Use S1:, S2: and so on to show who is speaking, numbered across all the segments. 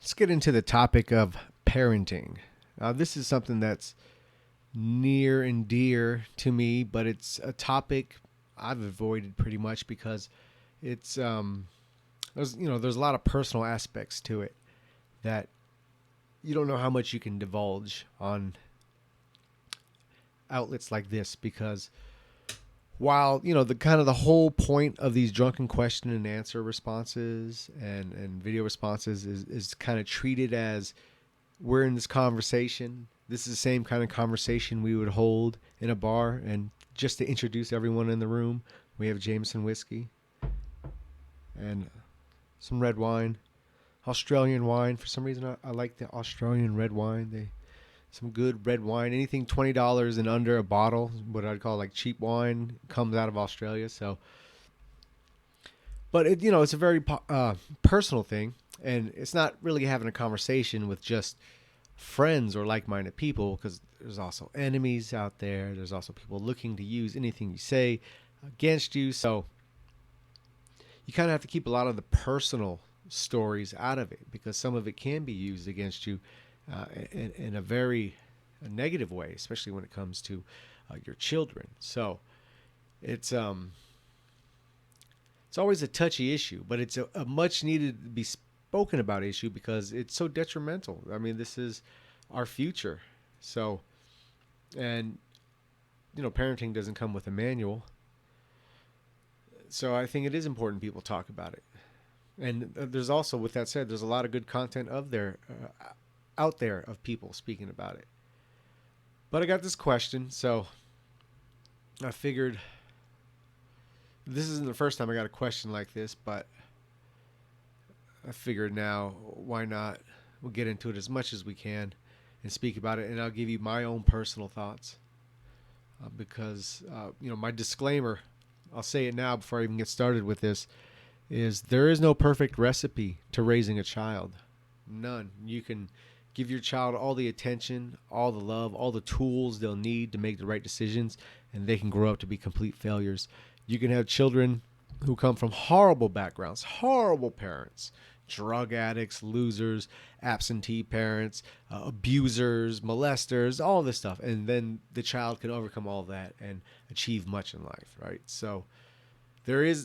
S1: Let's get into the topic of parenting. This is something that's near and dear to me, but it's a topic I've avoided pretty much because it's there's a lot of personal aspects to it that you don't know how much you can divulge on outlets like this because while the whole point of these drunken question and answer responses and video responses is kind of treated as we're in this conversation. This is the same kind of conversation we would hold in a bar. And just to introduce everyone in the room, we have Jameson whiskey and some red wine, Australian wine. For some reason, I like the Australian red wine. Some good red wine. Anything $20 and under a bottle, what I'd call like cheap wine, comes out of Australia. So, but it's a very personal thing, and it's not really having a conversation with just friends or like-minded people, because there's also enemies out there. There's also people looking to use anything you say against you. So you kind of have to keep a lot of the personal stories out of it, because some of it can be used against you in a very negative way, especially when it comes to your children. So it's always a touchy issue, but it's a much needed to be spoken about issue because it's so detrimental. I mean, this is our future. So, and parenting doesn't come with a manual. So I think it is important people talk about it. And there's also, with that said, there's a lot of good content out there of people speaking about it. But I got this question, so I figured this isn't the first time I got a question like this, but I figured now, why not? We'll get into it as much as we can and speak about it, and I'll give you my own personal thoughts. Because my disclaimer, I'll say it now before I even get started with this, is there is no perfect recipe to raising a child. None. You can give your child all the attention, all the love, all the tools they'll need to make the right decisions, and they can grow up to be complete failures. You can have children who come from horrible backgrounds, horrible parents, drug addicts, losers, absentee parents, abusers, molesters, all this stuff. And then the child can overcome all that and achieve much in life, right? So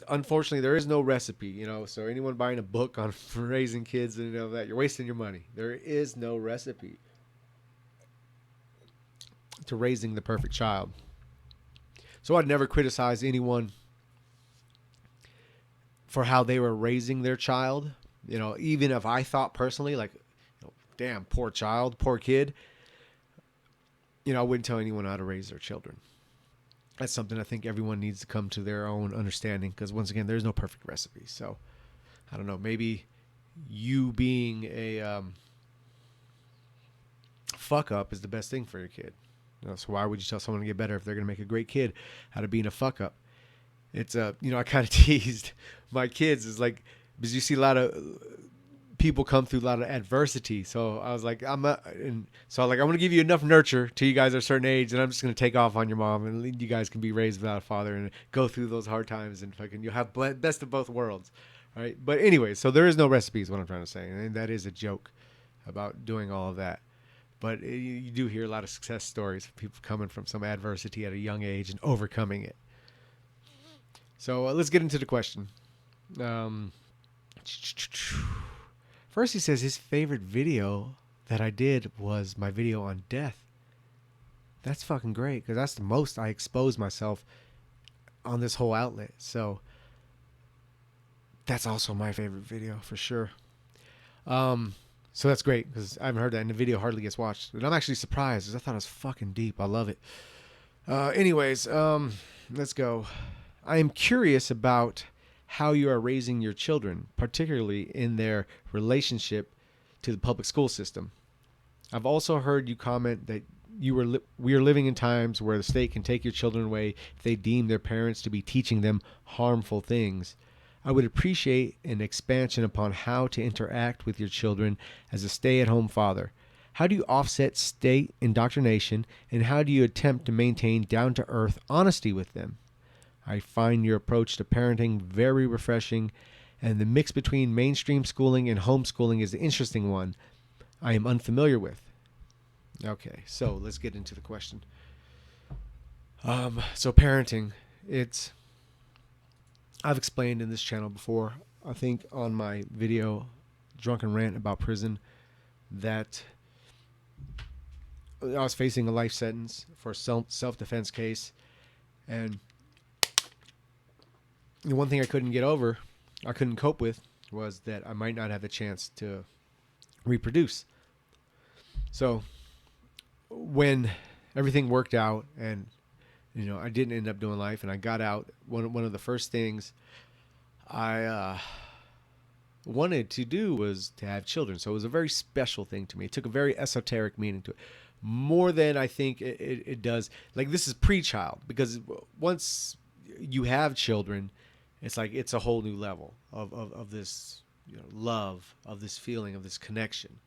S1: unfortunately, there is no recipe, so anyone buying a book on raising kids and that, you're wasting your money. There is no recipe to raising the perfect child. So I'd never criticize anyone for how they were raising their child. Even if I thought personally, like, damn, poor child, poor kid, I wouldn't tell anyone how to raise their children. That's something I think everyone needs to come to their own understanding, because once again, there's no perfect recipe. So I don't know, maybe you being a fuck up is the best thing for your kid. So why would you tell someone to get better if they're going to make a great kid out of being a fuck up? It's I kind of teased my kids, is like, because you see a lot of people come through a lot of adversity. So I was like, I'm going to give you enough nurture till you guys are a certain age, and I'm just going to take off on your mom, and you guys can be raised without a father and go through those hard times, and fucking you'll have best of both worlds, right? But anyway, so there is no recipe is what I'm trying to say, and that is a joke about doing all of that. But you do hear a lot of success stories of people coming from some adversity at a young age and overcoming it. So let's get into the question. First, he says his favorite video that I did was my video on death. That's fucking great, because that's the most I expose myself on this whole outlet. So that's also my favorite video for sure. So that's great, because I haven't heard that, and the video hardly gets watched. And I'm actually surprised, because I thought it was fucking deep. I love it. Anyways, let's go. I am curious about how you are raising your children, particularly in their relationship to the public school system. I've also heard you comment that we are living in times where the state can take your children away if they deem their parents to be teaching them harmful things. I would appreciate an expansion upon how to interact with your children as a stay-at-home father. How do you offset state indoctrination, and how do you attempt to maintain down-to-earth honesty with them? I find your approach to parenting very refreshing and the mix between mainstream schooling and homeschooling is the interesting one I am unfamiliar with. Okay, so let's get into the question. So parenting, it's I've explained in this channel before, I think on my video Drunken Rant about prison, that I was facing a life sentence for a self-defense case, and the one thing I couldn't cope with, was that I might not have the chance to reproduce. So when everything worked out and I didn't end up doing life and I got out, one of the first things I wanted to do was to have children. So it was a very special thing to me. It took a very esoteric meaning to it, more than I think it does. Like, this is pre-child, because once you have children, it's like it's a whole new level of this love, of this feeling, of this connection.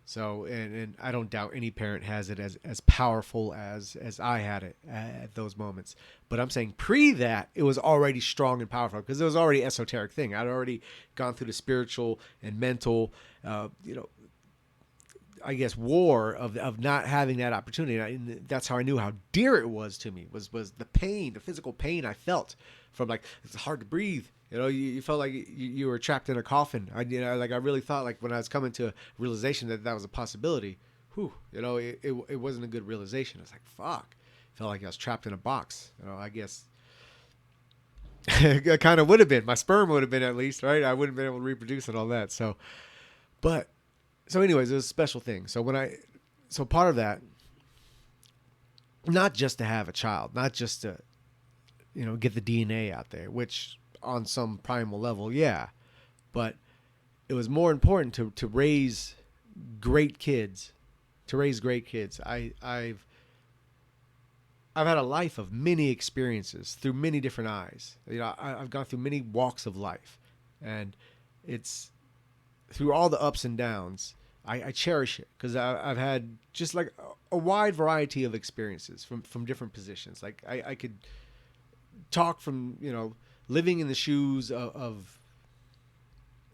S1: So, and I don't doubt any parent has it as powerful as I had it at those moments. But I'm saying pre that, it was already strong and powerful, because it was already esoteric thing. I'd already gone through the spiritual and mental, I guess, war of not having that opportunity. And that's how I knew how dear it was to me, was the pain, the physical pain I felt from, like, it's hard to breathe. You felt like you were trapped in a coffin. I really thought, like, when I was coming to a realization that was a possibility, it wasn't a good realization. I was like, fuck. Felt like I was trapped in a box. I guess it kind of would have been. My sperm would have been, at least, right? I wouldn't have been able to reproduce and all that. So anyways, it was a special thing. So part of that, not just to have a child, not just to, get the DNA out there, which on some primal level, yeah, but it was more important to raise great kids, I've had a life of many experiences through many different eyes. I've gone through many walks of life, and it's through all the ups and downs. I cherish it, because I've had just like a wide variety of experiences from different positions. Like, I could talk from, living in the shoes of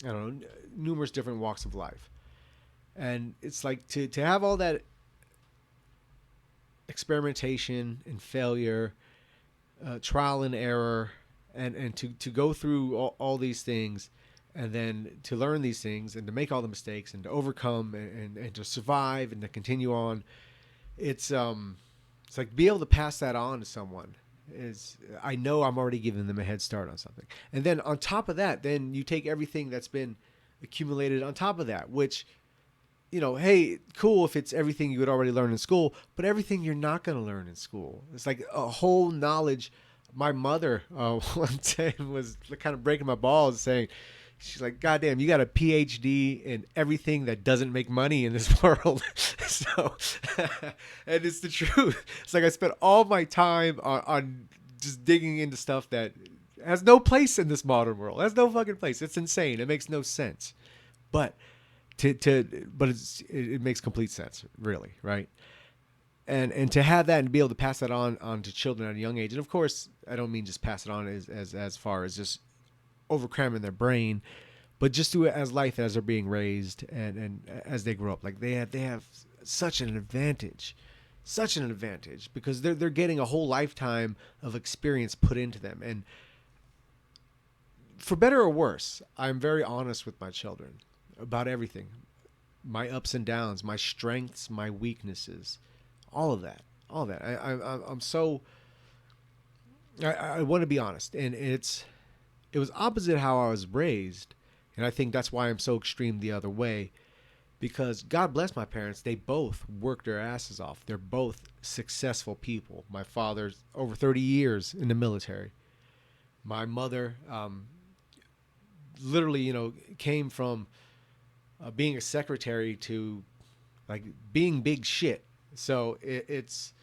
S1: I don't know, numerous different walks of life. And it's like to have all that experimentation and failure, trial and error, and to go through all these things, and then to learn these things and to make all the mistakes and to overcome and to survive and to continue on. It's like, be able to pass that on to someone is, I know I'm already giving them a head start on something. And then on top of that, then you take everything that's been accumulated on top of that, which, hey, cool if it's everything you would already learn in school, but everything you're not going to learn in school. It's like a whole knowledge. My mother one time was kind of breaking my balls, saying, she's like, God damn, you got a PhD in everything that doesn't make money in this world. So, and it's the truth. It's like, I spent all my time on just digging into stuff that has no place in this modern world. It has no fucking place. It's insane. It makes no sense. But it makes complete sense, really, right? And to have that and be able to pass that on to children at a young age. And of course, I don't mean just pass it on as far as just overcramming their brain, but just do it as life as they're being raised and as they grow up. Like, they have such an advantage, because they're getting a whole lifetime of experience put into them. And for better or worse, I'm very honest with my children about everything, my ups and downs, my strengths, my weaknesses, all of that. I'm so, I want to be honest, and it was opposite how I was raised, and I think that's why I'm so extreme the other way, because God bless my parents, they both worked their asses off. They're both successful people. My father's over 30 years in the military. My mother literally, came from being a secretary to, like, being big shit. So it's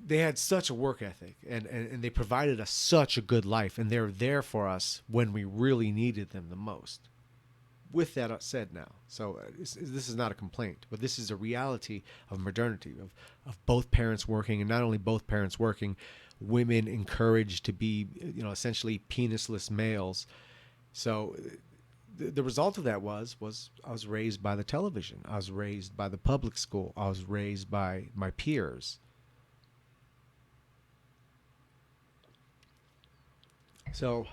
S1: they had such a work ethic, and they provided us such a good life, and they're there for us when we really needed them the most. With that said now, so this is not a complaint, but this is a reality of modernity, of both parents working, and not only both parents working, women encouraged to be, essentially penisless males. So the result of that was I was raised by the television. I was raised by the public school. I was raised by my peers. So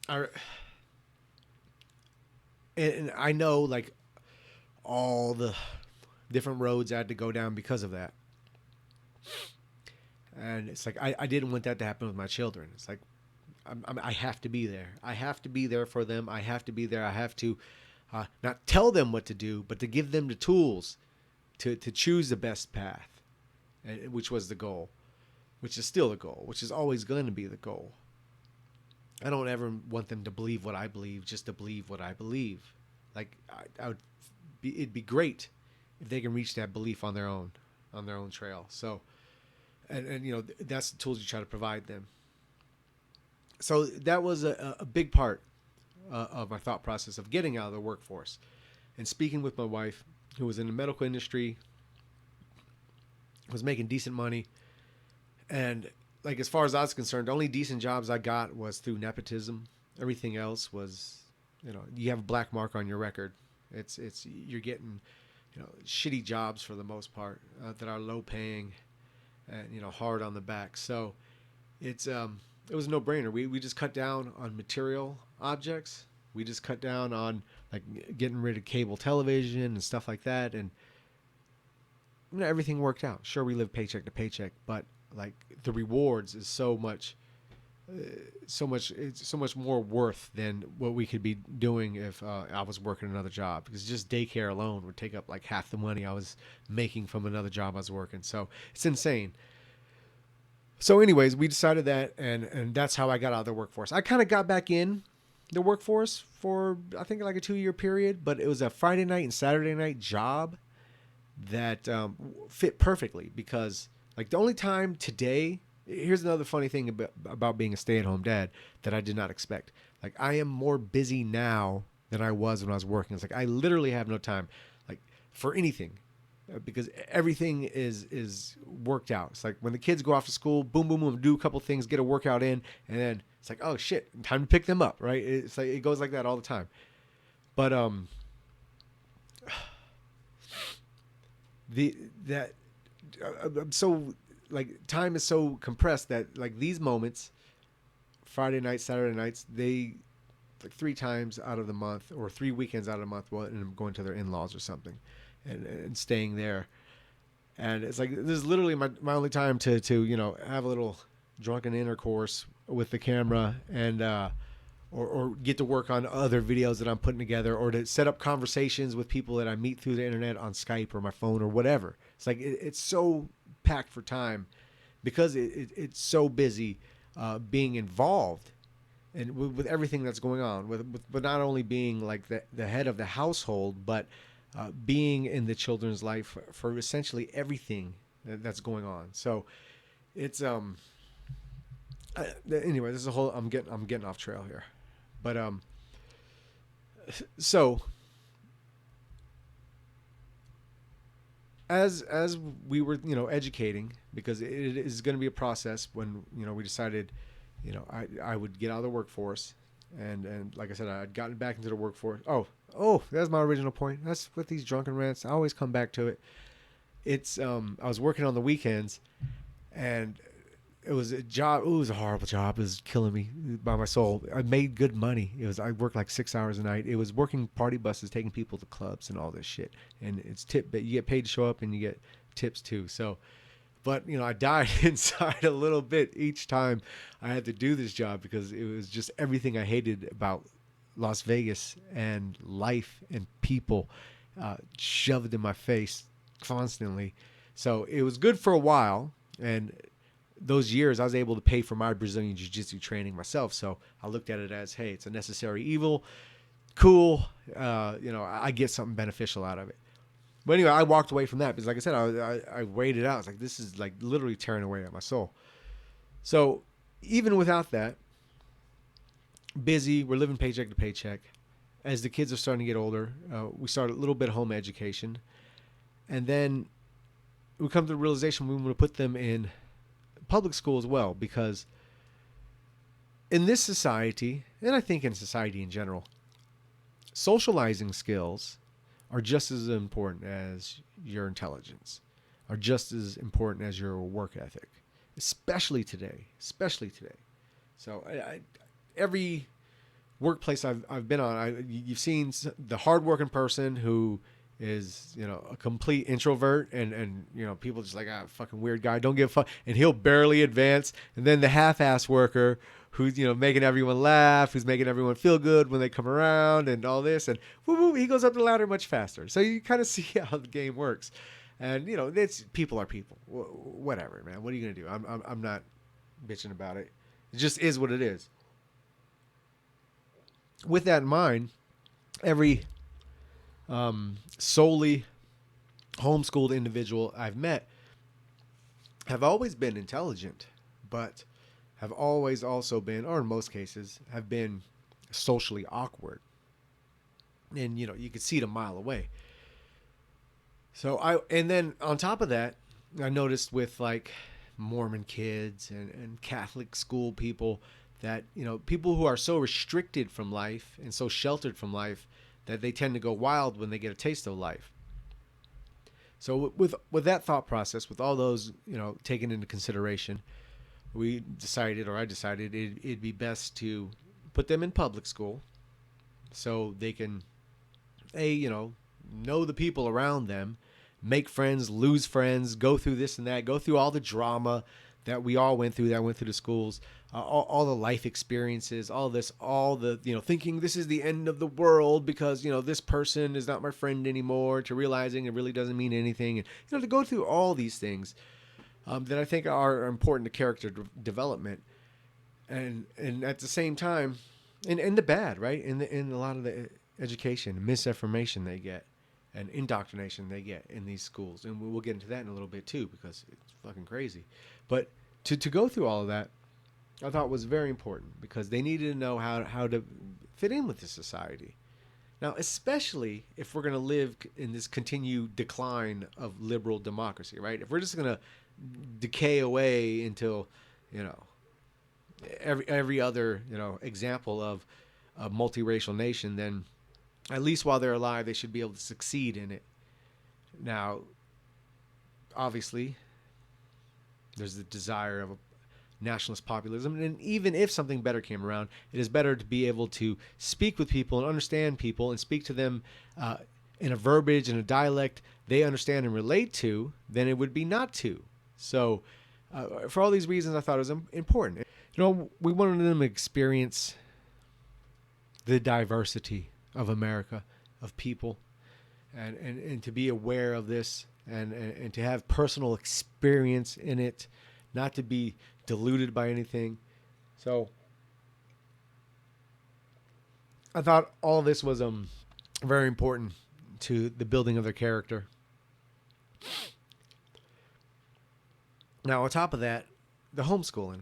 S1: I and I know like all the different roads I had to go down because of that. And it's like I didn't want that to happen with my children. It's like I have to be there. I have to be there for them. I have to be there. I have to not tell them what to do, but to give them the tools to choose the best path, which was the goal, which is still the goal, which is always going to be the goal. I don't ever want them to believe what I believe just to believe what I believe. Like it'd be great if they can reach that belief on their own trail. So, and you know, that's the tools you try to provide them. So that was a big part of my thought process of getting out of the workforce and speaking with my wife, who was in the medical industry, was making decent money. And like, as far as I was concerned, the only decent jobs I got was through nepotism. Everything else was, you know, you have a black mark on your record. It's you're getting, you know, shitty jobs for the most part that are low paying and, you know, hard on the back. So it was a no-brainer. We just cut down on material objects. We just cut down on like getting rid of cable television and stuff like that, and you know, everything worked out. Sure, we live paycheck to paycheck, but like the rewards is so much it's so much more worth than what we could be doing if I was working another job, because just daycare alone would take up like half the money I was making from another job I was working. So it's insane. So anyways, we decided that, and that's how I got out of the workforce. I kind of got back in the workforce for, I think, like a 2-year period, but it was a Friday night and Saturday night job that fit perfectly, because like the only time today, here's another funny thing about being a stay-at-home dad that I did not expect. Like, I am more busy now than I was when I was working. It's like I literally have no time like for anything, because everything is worked out. It's like when the kids go off to school, boom, boom, boom, do a couple things, get a workout in, and then it's like, oh shit, time to pick them up, right? It's like it goes like that all the time. But I'm so like, time is so compressed that like these moments, Friday nights, Saturday nights, they like 3 times out of the month or 3 weekends out of the month, well, and I'm going to their in-laws or something, and staying there. And it's like, this is literally my only time to you know, have a little drunken intercourse with the camera, and or get to work on other videos that I'm putting together, or to set up conversations with people that I meet through the internet on Skype or my phone or whatever. It's like it's so packed for time because it's so busy being involved and with everything that's going on, with not only being like the head of the household, but being in the children's life for essentially everything that's going on. So it's anyway, this is a whole, I'm getting off trail here, but so as we were, you know, educating, because it is going to be a process when, you know, we decided, you know, I would get out of the workforce, and like I said, I had gotten back into the workforce. Oh, that's my original point. That's with these drunken rants, I always come back to it. It's I was working on the weekends, and it was a job. It was a horrible job. It was killing me by my soul. I made good money. I worked like 6 hours a night. It was working party buses, taking people to clubs and all this shit. And it's tip, but you get paid to show up and you get tips too. So, but you know, I died inside a little bit each time I had to do this job, because it was just everything I hated about Las Vegas and life and people shoved in my face constantly. So it was good for a while, and those years I was able to pay for my Brazilian Jiu-Jitsu training myself. So I looked at it as, hey, it's a necessary evil. Cool. You know, I get something beneficial out of it. But anyway, I walked away from that because, like I said, I weighed it out. I was like, this is like literally tearing away at my soul. So even without that, busy, we're living paycheck to paycheck. As the kids are starting to get older, we started a little bit of home education. And then we come to the realization we want to put them in public school as well, because in this society, and I think in society in general, socializing skills are just as important as your intelligence, are just as important as your work ethic, especially today. Especially today. So every workplace I've been on, you've seen the hardworking person who is, a complete introvert, and people just like, fucking weird guy, don't give a fuck, and he'll barely advance. And then the half-ass worker who's, making everyone laugh, who's making everyone feel good when they come around and all this, and woo, woo, he goes up the ladder much faster. So you kind of see how the game works. And it's people are people. Whatever, man. What are you gonna do? I'm not bitching about it. It just is what it is. With that in mind, every solely homeschooled individual I've met have always been intelligent, but have always also been, or in most cases, have been socially awkward. And you could see it a mile away. And then on top of that, I noticed with like Mormon kids and Catholic school people that, people who are so restricted from life and so sheltered from life that they tend to go wild when they get a taste of life. So with that thought process, with all those, taken into consideration, I decided it'd be best to put them in public school so they can, know the people around them, make friends, lose friends, go through this and that, go through all the drama that we all went through, the schools, all the life experiences, all the, thinking this is the end of the world because, this person is not my friend anymore, to realizing it really doesn't mean anything. And, to go through all these things that I think are important to character development. And at the same time, in the bad, right? In a lot of the education, misinformation they get, and indoctrination they get in these schools. And we'll get into that in a little bit too, because it's fucking crazy. But to go through all of that, I thought was very important, because they needed to know how to fit in with the society. Now, especially if we're going to live in this continued decline of liberal democracy, right? If we're just going to decay away until, every other, example of a multiracial nation, then at least while they're alive, they should be able to succeed in it. Now, obviously, there's the desire of a nationalist populism. And even if something better came around, it is better to be able to speak with people and understand people and speak to them in a verbiage and a dialect they understand and relate to than it would be not to. So for all these reasons, I thought it was important. We wanted them to experience the diversity of America, of people, and to be aware of this and to have personal experience in it, not to be diluted by anything. So I thought all of this was very important to the building of their character. Now, on top of that, the homeschooling,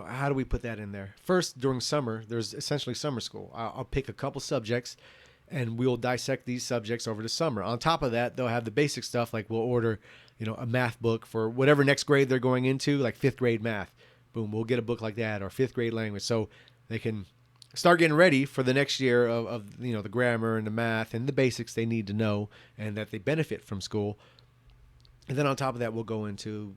S1: how do we put that in there? First, during summer, there's essentially summer school. I'll pick a couple subjects and we'll dissect these subjects over the summer. On top of that, they'll have the basic stuff, like we'll order, a math book for whatever next grade they're going into, like 5th grade math. Boom, we'll get a book like that, or 5th grade language. So they can start getting ready for the next year of the grammar and the math and the basics they need to know and that they benefit from school. And then on top of that, we'll go into,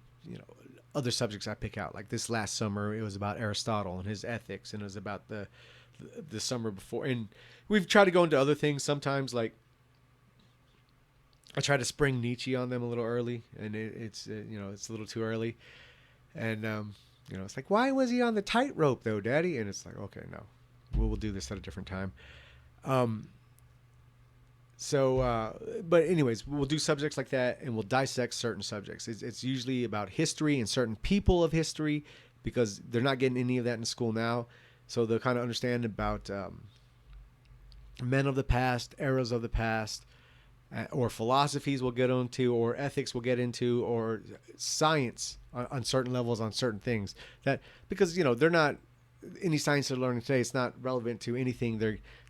S1: other subjects I pick out. Like this last summer, it was about Aristotle and his ethics, and it was about the summer before. And we've tried to go into other things sometimes, like I try to spring Nietzsche on them a little early, and it's it's a little too early. And it's like, why was he on the tightrope though, Daddy? And it's like, okay, no, we'll do this at a different time. But anyways, we'll do subjects like that, and we'll dissect certain subjects. It's usually about history and certain people of history, because they're not getting any of that in school now. So they'll kind of understand about men of the past, eras of the past, or philosophies we'll get into, or ethics we'll get into, or science on certain levels on certain things. That because they're not any science they're learning today. It's not relevant to anything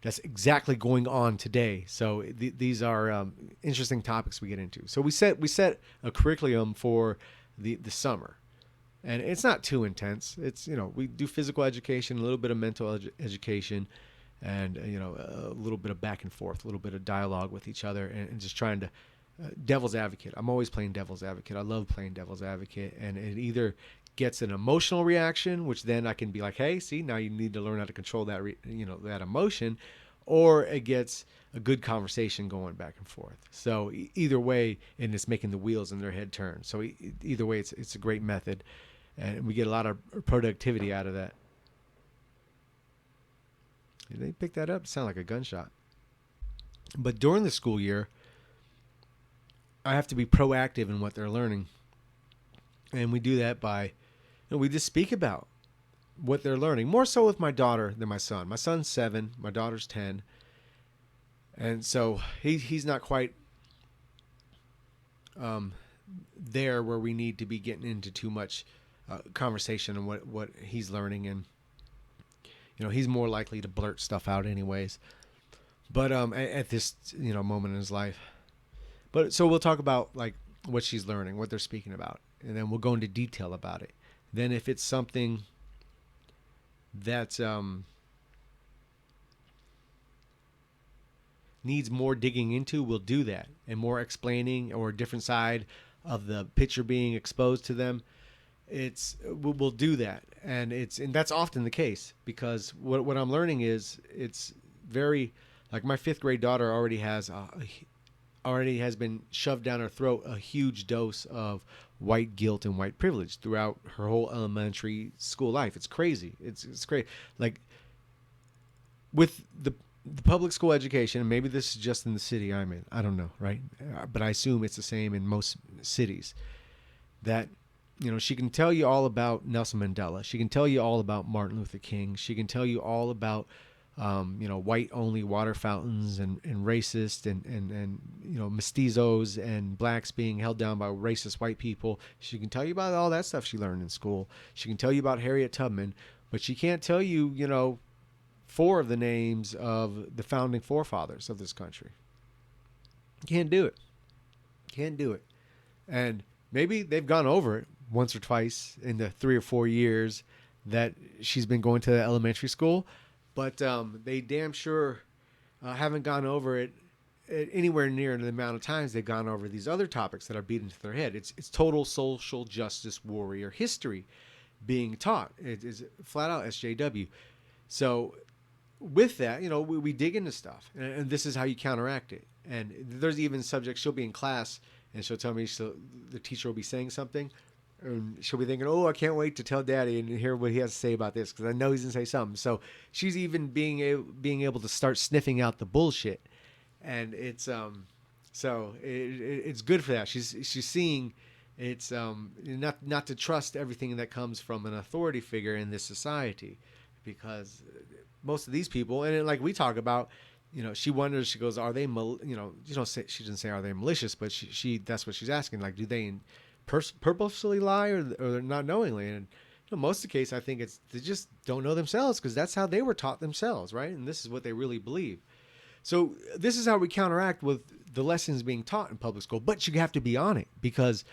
S1: that's exactly going on today. So these are interesting topics we get into. So we set a curriculum for the summer, And it's not too intense. It's, we do physical education, a little bit of mental education, and, a little bit of back and forth, a little bit of dialogue with each other, and just trying to devil's advocate. I'm always playing devil's advocate. I love playing devil's advocate, and it either gets an emotional reaction, which then I can be like, hey, see, now you need to learn how to control that, that emotion, or it gets a good conversation going back and forth. So either way, and it's making the wheels in their head turn. So either way, it's a great method, and we get a lot of productivity out of that. Did they pick that up? It sounded like a gunshot. But during the school year, I have to be proactive in what they're learning. And we do that by, we just speak about what they're learning. More so with my daughter than my son. My son's 7, my daughter's 10. And so he's not quite there where we need to be getting into too much conversation on what he's learning. And, he's more likely to blurt stuff out anyways. But at this, moment in his life. But so we'll talk about like what she's learning, what they're speaking about, and then we'll go into detail about it. Then if it's something that needs more digging into, we'll do that, and more explaining or a different side of the picture being exposed to them. We'll do that, and that's often the case, because what I'm learning is it's very, like, my 5th grade daughter already has been shoved down her throat a huge dose of white guilt and white privilege throughout her whole elementary school life. It's crazy. It's crazy. Like, with the public school education, and maybe this is just in the city I'm in, I don't know, right? But I assume it's the same in most cities, that, she can tell you all about Nelson Mandela. She can tell you all about Martin Luther King. She can tell you all about white only water fountains and racist and mestizos and blacks being held down by racist white people. She can tell you about all that stuff she learned in school. She can tell you about Harriet Tubman, but she can't tell you, 4 of the names of the founding forefathers of this country. Can't do it. Can't do it. And maybe they've gone over it once or twice in the 3 or 4 years that she's been going to elementary school. But they damn sure haven't gone over it anywhere near the amount of times they've gone over these other topics that are beaten to their head. It's total social justice warrior history being taught. It is flat out SJW. So with that, we dig into stuff, and this is how you counteract it. And there's even subjects, she'll be in class, and she'll tell me, the teacher will be saying something, and she'll be thinking, oh, I can't wait to tell Daddy and hear what he has to say about this, because I know he's going to say something. So she's even being able to start sniffing out the bullshit. And it's it's good for that. She's seeing it's not to trust everything that comes from an authority figure in this society, because most of these people, and like we talk about, she wonders, she goes, are they, she doesn't say are they malicious, but she that's what she's asking, like, do they purposefully lie or not knowingly? And most of the case, I think they just don't know themselves, because that's how they were taught themselves, right? And this is what they really believe. So this is how we counteract with the lessons being taught in public school. But you have to be on it, because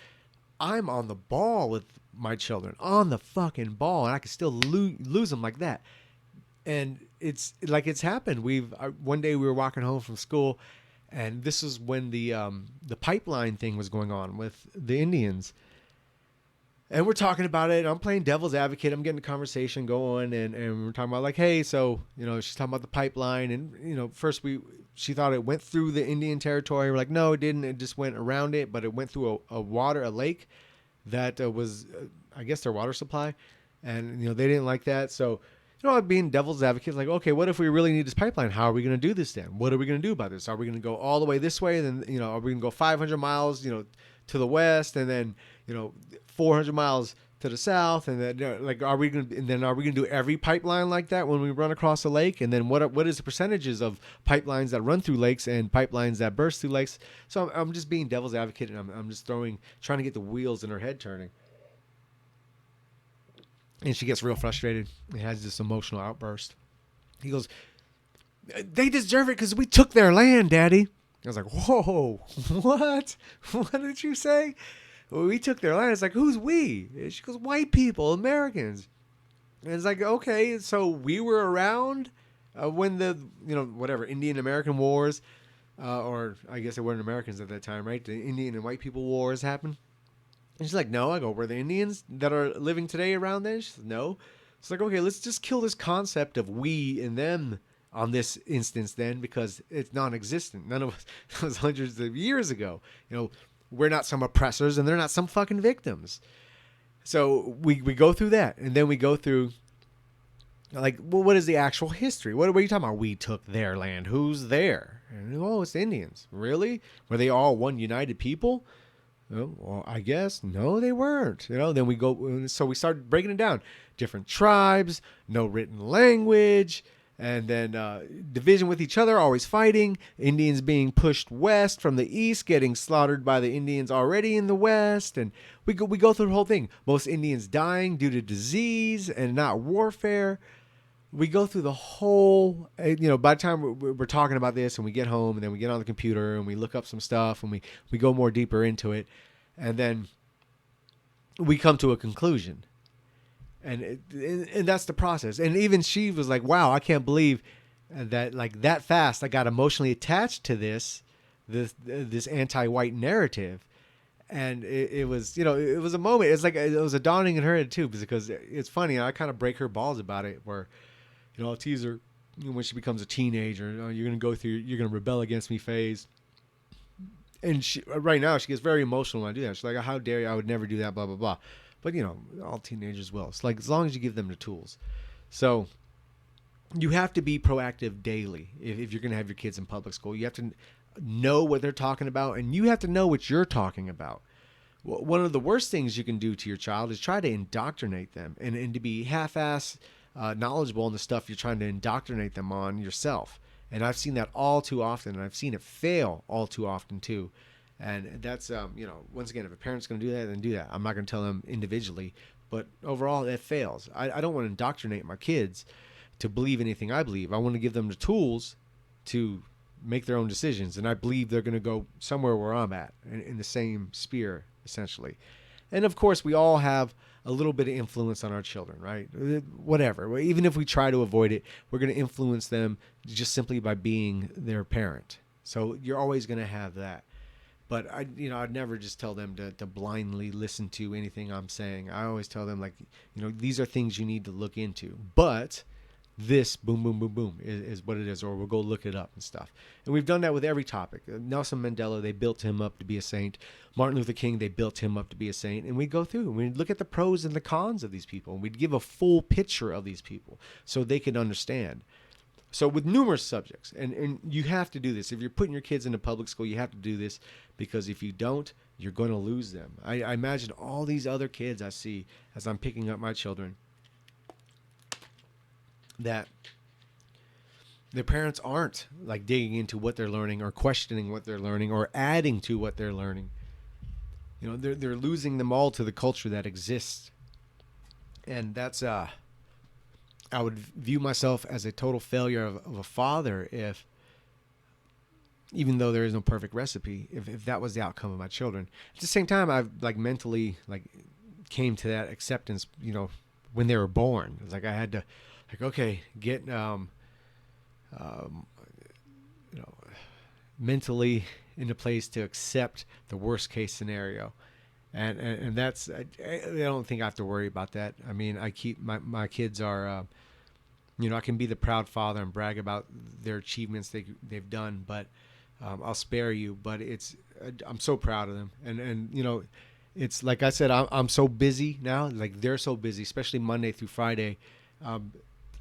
S1: I'm on the ball with my children, on the fucking ball, and I can still lose them like that. And it's like, it's happened. One day we were walking home from school, and this is when the pipeline thing was going on with the Indians. And we're talking about it. I'm playing devil's advocate. I'm getting a conversation going, and we're talking about, like, hey, so, she's talking about the pipeline. And, first she thought it went through the Indian territory. We're like, no, it didn't. It just went around it, but it went through a lake that was, I guess, their water supply. And, they didn't like that. So, being devil's advocate, like, okay, what if we really need this pipeline? How are we going to do this then? What are we going to do about this? Are we going to go all the way this way? Then, are we going to go 500 miles, to the west, and then, 400 miles to the south? And then, like, are we going to do every pipeline like that when we run across a lake? And then what is the percentages of pipelines that run through lakes and pipelines that burst through lakes? So I'm just being devil's advocate, and I'm just trying to get the wheels in her head turning. And she gets real frustrated and has this emotional outburst. He goes, they deserve it because we took their land, Daddy. I was like, whoa, what? What did you say? We took their land. It's like, who's we? And she goes, white people, Americans. And it's like, okay, so we were around when the, whatever, Indian American Wars, or I guess they weren't Americans at that time, right? The Indian and white people wars happened. And she's like, no. I go, were the Indians that are living today around then? She says, no. It's like, okay, let's just kill this concept of we and them on this instance then, because it's non-existent. None of us, that was hundreds of years ago. We're not some oppressors and they're not some fucking victims. So we go through that, and then we go through, like, well, what is the actual history? What are you talking about? We took their land. Who's there? And, oh, it's the Indians. Really? Were they all one united people? Well, I guess no, they weren't. Then we go, so we started breaking it down. Different tribes, no written language, and then division with each other, always fighting. Indians being pushed west from the east, getting slaughtered by the Indians already in the west, and we go through the whole thing. Most Indians dying due to disease and not warfare. We go through the whole, by the time we're talking about this and we get home and then we get on the computer and we look up some stuff and we go more deeper into it, and then we come to a conclusion. And that's the process. And even she was like, wow, I can't believe that, like, that fast I got emotionally attached to this anti-white narrative. And it was, it was a moment. It's like, it was a dawning in her head too, because it's funny. I kind of break her balls about it, where, I'll tease her when she becomes a teenager. You're going to go through, you're going to rebel against me phase. And right now she gets very emotional when I do that. She's like, how dare you? I would never do that, blah, blah, blah. But, all teenagers will. It's like, as long as you give them the tools. So you have to be proactive daily if you're going to have your kids in public school. You have to know what they're talking about, and you have to know what you're talking about. One of the worst things you can do to your child is try to indoctrinate them and to be half-ass knowledgeable in the stuff you're trying to indoctrinate them on yourself. And I've seen that all too often, and I've seen it fail all too often too. And that's, once again, if a parent's going to do that, then do that. I'm not going to tell them individually, but overall, that fails. I don't want to indoctrinate my kids to believe anything I believe. I want to give them the tools to make their own decisions, and I believe they're going to go somewhere where I'm at, in the same sphere, essentially. And of course, we all have a little bit of influence on our children, right? Whatever. Even if we try to avoid it, we're going to influence them just simply by being their parent. So you're always going to have that. But I'd never just tell them to blindly listen to anything I'm saying. I always tell them, like, these are things you need to look into. But this, boom, boom, boom, boom, is what it is, or we'll go look it up and stuff. And we've done that with every topic. Nelson Mandela, they built him up to be a saint. Martin Luther King, they built him up to be a saint. And we'd go through and we'd look at the pros and the cons of these people. And we'd give a full picture of these people so they could understand. So with numerous subjects, and you have to do this. If you're putting your kids into public school, you have to do this, because if you don't, you're going to lose them. I imagine all these other kids I see as I'm picking up my children, that their parents aren't, like, digging into what they're learning or questioning what they're learning or adding to what they're learning. They're losing them all to the culture that exists. And that's I would view myself as a total failure of a father if, even though there is no perfect recipe, if that was the outcome of my children. At the same time, I've, like, mentally, like, came to that acceptance, when they were born. It's like I had to, like, okay, get, mentally in a place to accept the worst case scenario. And that's, I don't think I have to worry about that. I mean, I keep, my kids are, I can be the proud father and brag about their achievements they've done, but I'll spare you. But I'm so proud of them. And it's like I said, I'm so busy now. Like, they're so busy, especially Monday through Friday,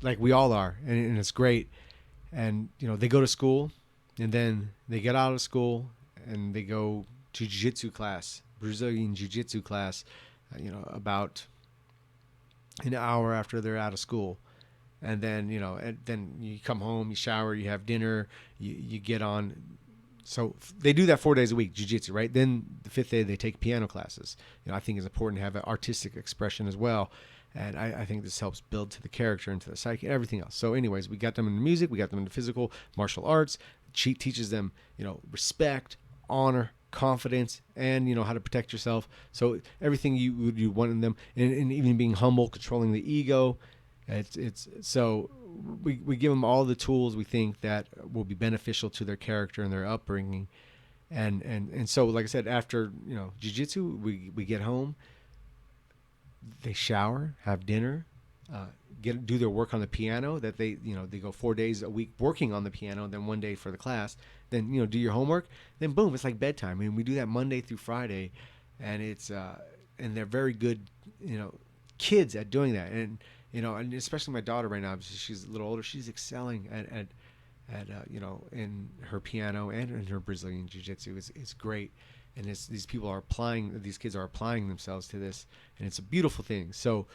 S1: like we all are. And it's great. And, they go to school, and then they get out of school and they go to jiu-jitsu class, Brazilian jiu-jitsu class, about an hour after they're out of school. And then, and then you come home, you shower, you have dinner, you get on. So they do that 4 days a week, jiu-jitsu, right? Then the fifth day they take piano classes. I think it's important to have an artistic expression as well. And I think this helps build to the character and to the psyche and everything else. So anyways, we got them into music, we got them into physical, martial arts. She teaches them, respect, honor, confidence, and how to protect yourself. So everything you want in them, and even being humble, controlling the ego. It's so we give them all the tools we think that will be beneficial to their character and their upbringing. And so, like I said, after jiu-jitsu, we get home, they shower, have dinner, do their work on the piano. That they go 4 days a week working on the piano, and then 1 day for the class. Then do your homework. Then boom, it's like bedtime. I mean, we do that Monday through Friday, and it's and they're very good kids at doing that. And especially my daughter right now, she's a little older. She's excelling at in her piano and in her Brazilian jiu-jitsu. It's great. And these kids are applying themselves to this, and it's a beautiful thing. So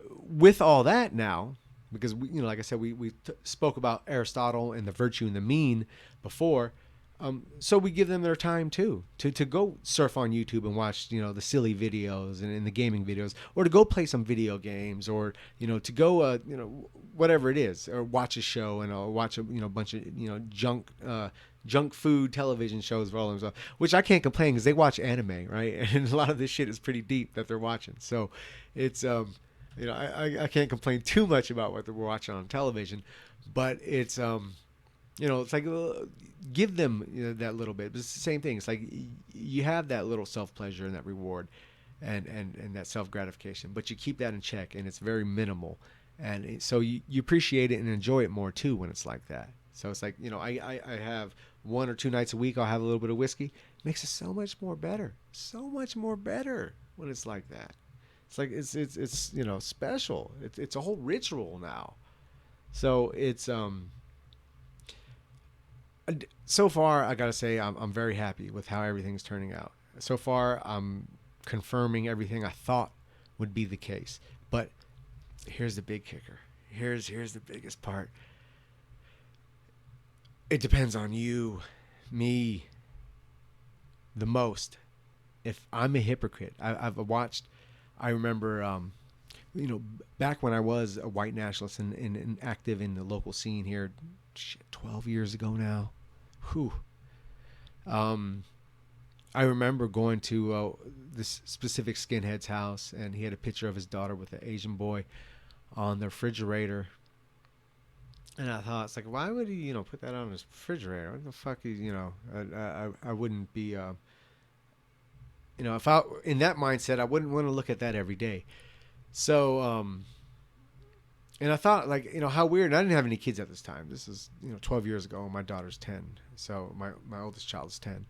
S1: with all that now, because like I said, we spoke about Aristotle and the virtue and the mean before, so we give them their time too to go surf on YouTube and watch the silly videos and the gaming videos, or to go play some video games, or to go whatever it is, or watch a show and watch a bunch of junk food television shows for all themselves, which I can't complain because they watch anime, right? And a lot of this shit is pretty deep that they're watching. So it's I can't complain too much about what they're watching on television, but it's it's like give them that little bit. But it's the same thing. It's like you have that little self pleasure and that reward, and that self gratification, but you keep that in check, and it's very minimal, and so you appreciate it and enjoy it more too when it's like that. So it's like I have 1 or 2 nights a week I'll have a little bit of whiskey. It makes it so much more better when it's like that. It's like it's special. It's a whole ritual now. So it's so far I gotta say I'm very happy with how everything's turning out. So far I'm confirming everything I thought would be the case. But here's the big kicker. Here's the biggest part. It depends on you, me, the most. If I'm a hypocrite, I've watched. I remember, back when I was a white nationalist and active in the local scene here, 12 years ago now. Whew. I remember going to this specific skinhead's house, and he had a picture of his daughter with an Asian boy on the refrigerator. And I thought, it's like, why would he, put that on his refrigerator? What the fuck is, I wouldn't be, if I, in that mindset, I wouldn't want to look at that every day. So, and I thought, like, how weird. And I didn't have any kids at this time. This is, 12 years ago. My daughter's 10. So my oldest child is 10.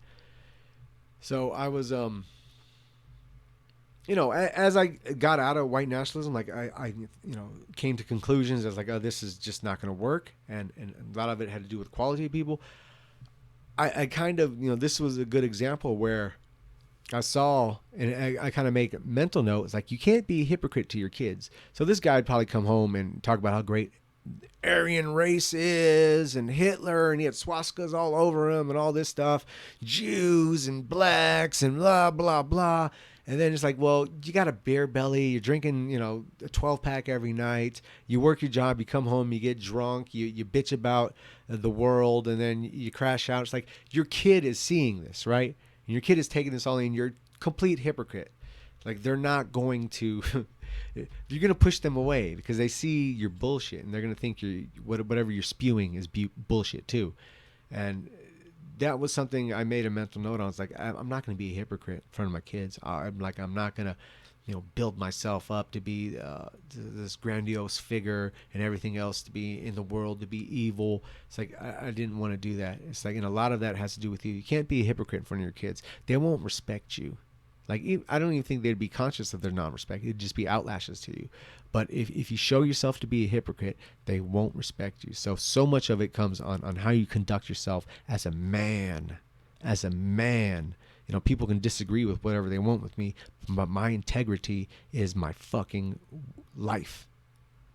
S1: So I was, as I got out of white nationalism, like I came to conclusions. I was like, oh, this is just not going to work. And a lot of it had to do with quality of people. I kind of, this was a good example where I saw, and I kind of make a mental note. It's like, you can't be a hypocrite to your kids. So this guy would probably come home and talk about how great Aryan race is, and Hitler, and he had swastikas all over him and all this stuff, Jews and blacks and blah, blah, blah. And then it's like, well, you got a beer belly. You're drinking, a 12-pack every night. You work your job. You come home. You get drunk. You bitch about the world, and then you crash out. It's like your kid is seeing this, right? And your kid is taking this all in. You're a complete hypocrite. Like, they're not going to you're going to push them away because they see your bullshit, and they're going to think whatever you're spewing is bullshit too. And that was something I made a mental note on. It's like, I'm not going to be a hypocrite in front of my kids. I'm not going to, build myself up to be this grandiose figure and everything else, to be in the world, to be evil. It's like, I didn't want to do that. It's like, and a lot of that has to do with you. You can't be a hypocrite in front of your kids. They won't respect you. Like, I don't even think they'd be conscious of their non-respect. It'd just be outlashes to you. But if you show yourself to be a hypocrite, they won't respect you. So much of it comes on how you conduct yourself as a man. As a man. People can disagree with whatever they want with me, but my integrity is my fucking life.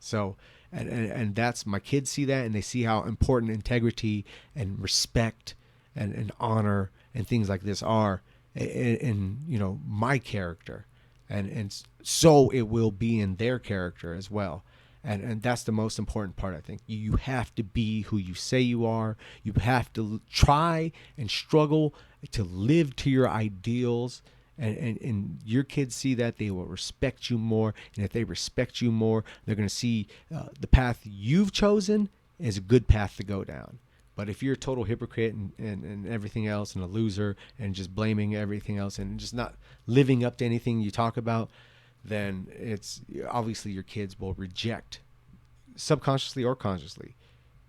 S1: So, and that's, my kids see that, and they see how important integrity and respect and honor and things like this are in my character. And so it will be in their character as well. And that's the most important part, I think. You have to be who you say you are. You have to try and struggle to live to your ideals. And your kids see that, they will respect you more. And if they respect you more, they're going to see the path you've chosen is a good path to go down. But if you're a total hypocrite and everything else and a loser and just blaming everything else and just not living up to anything you talk about, then it's obviously your kids will reject, subconsciously or consciously,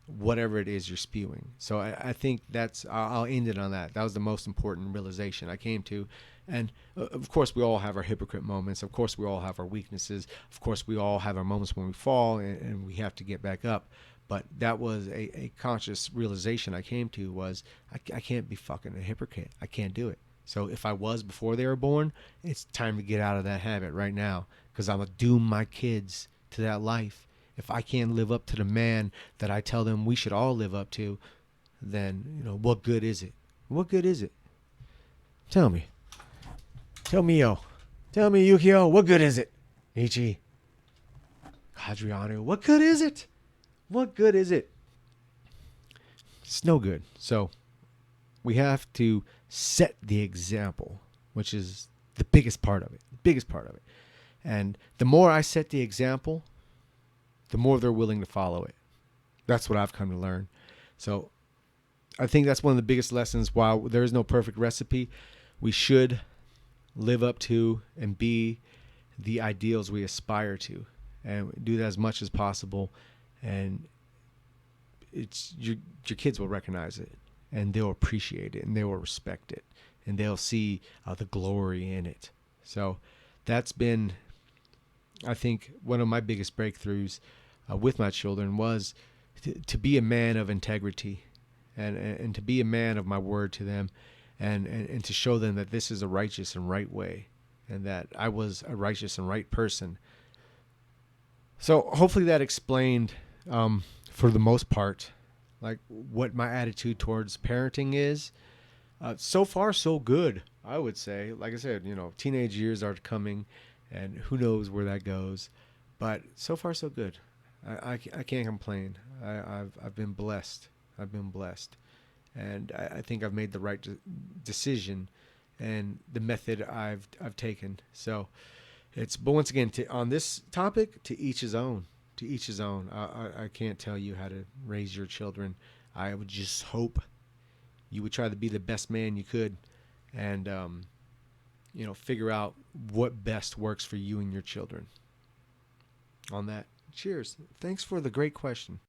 S1: whatever it is you're spewing. So I think I'll end it on that. That was the most important realization I came to. And of course, we all have our hypocrite moments. Of course, we all have our weaknesses. Of course, we all have our moments when we fall and we have to get back up. But that was a conscious realization I came to was I can't be fucking a hypocrite. I can't do it. So if I was before they were born, it's time to get out of that habit right now, because I'm going to doom my kids to that life. If I can't live up to the man that I tell them we should all live up to, then, what good is it? What good is it? Tell me. Tell me, Yukio, what good is it? Ichi. Hadriano, what good is it? What good is it? It's no good. So we have to set the example, which is the biggest part of it. And the more I set the example, the more they're willing to follow it. That's what I've come to learn. So I think that's one of the biggest lessons. While there is no perfect recipe, we should live up to and be the ideals we aspire to, and do that as much as possible. And it's your kids will recognize it, and they'll appreciate it, and they will respect it, and they'll see the glory in it. So that's been, I think, one of my biggest breakthroughs with my children was to be a man of integrity, and to be a man of my word to them, and to show them that this is a righteous and right way, and that I was a righteous and right person. So hopefully that explained, for the most part, like what my attitude towards parenting is. So far, so good, I would say. Like I said, teenage years are coming, and who knows where that goes. But so far, so good. I can't complain. I've been blessed. And I think I've made the right decision, and the method I've taken. So but once again, on this topic, to each his own. I can't tell you how to raise your children. I would just hope you would try to be the best man you could, and figure out what best works for you and your children. On that, cheers. Thanks for the great question.